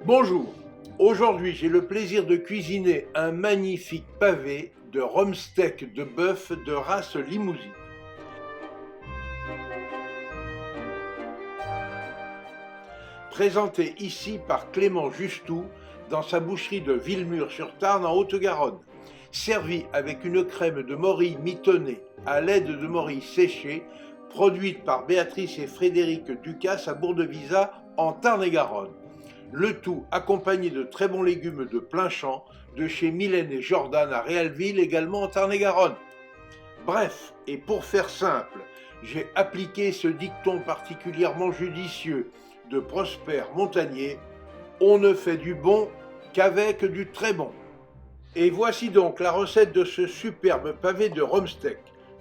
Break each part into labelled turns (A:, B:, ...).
A: Bonjour, aujourd'hui j'ai le plaisir de cuisiner un magnifique pavé de rhum steak de bœuf de race Limousin. Présenté ici par Clément Justou dans sa boucherie de Villemur-sur-Tarn en Haute-Garonne. Servi avec une crème de morille mitonnée à l'aide de morille séchée, produite par Béatrice et Frédéric Ducasse à Bourg-de-Visa en Tarn-et-Garonne. Le tout accompagné de très bons légumes de plein champ de chez Mylène et Jordan à Réalville, également en Tarn-et-Garonne. Bref, et pour faire simple, j'ai appliqué ce dicton particulièrement judicieux de Prosper Montagnier: on ne fait du bon qu'avec du très bon. Et voici donc la recette de ce superbe pavé de rhum steak.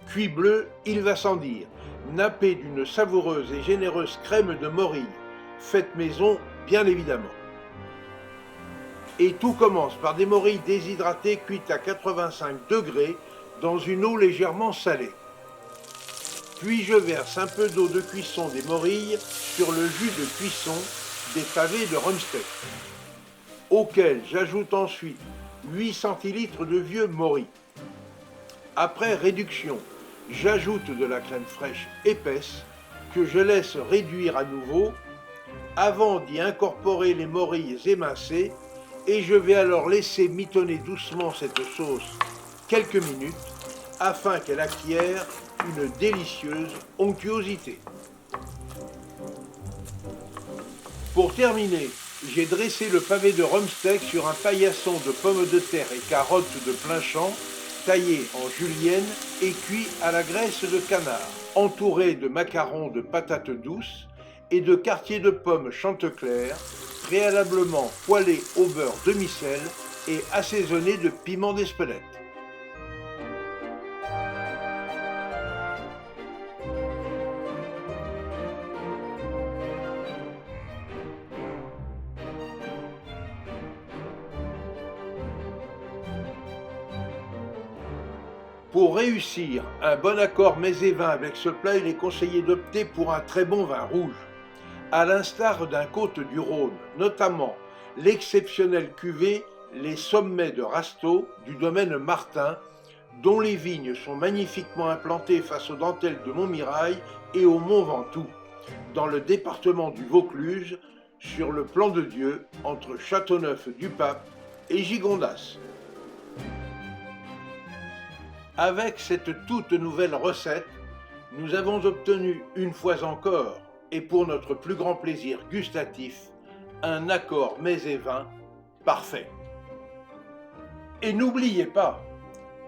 A: Cuit bleu, il va sans dire, nappé d'une savoureuse et généreuse crème de morille, faite maison bien évidemment. Et tout commence par des morilles déshydratées cuites à 85 degrés dans une eau légèrement salée. Puis je verse un peu d'eau de cuisson des morilles sur le jus de cuisson des pavés de rhum steak, auquel j'ajoute ensuite 8 centilitres de vieux morille. Après réduction, j'ajoute de la crème fraîche épaisse que je laisse réduire à nouveau avant d'y incorporer les morilles émincées, et je vais alors laisser mitonner doucement cette sauce quelques minutes afin qu'elle acquiert une délicieuse onctuosité. Pour terminer, j'ai dressé le pavé de rhum steak sur un paillasson de pommes de terre et carottes de plein champ, taillées en julienne et cuit à la graisse de canard, entouré de macarons de patates douces et de quartiers de pommes Chantecler, préalablement poêlés au beurre demi-sel et assaisonnés de piment d'Espelette. Pour réussir un bon accord mets et vin avec ce plat, il est conseillé d'opter pour un très bon vin rouge, à l'instar d'un Côtes-du-Rhône, notamment l'exceptionnel cuvée Les Sommets de Rasteau du domaine Martin, dont les vignes sont magnifiquement implantées face aux dentelles de Montmirail et au Mont Ventoux, dans le département du Vaucluse, sur le Plan de Dieu, entre Châteauneuf-du-Pape et Gigondas. Avec cette toute nouvelle recette, nous avons obtenu une fois encore, et pour notre plus grand plaisir gustatif, un accord mets et vin parfait. Et n'oubliez pas,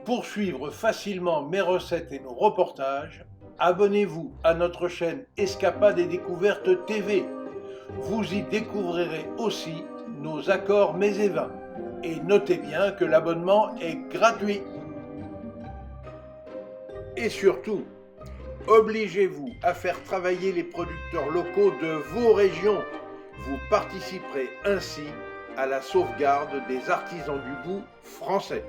A: pour suivre facilement mes recettes et nos reportages, abonnez-vous à notre chaîne Escapades et Découvertes TV. Vous y découvrirez aussi nos accords mets et vins. Et notez bien que l'abonnement est gratuit. Et surtout, obligez-vous à faire travailler les producteurs locaux de vos régions. Vous participerez ainsi à la sauvegarde des artisans du goût français.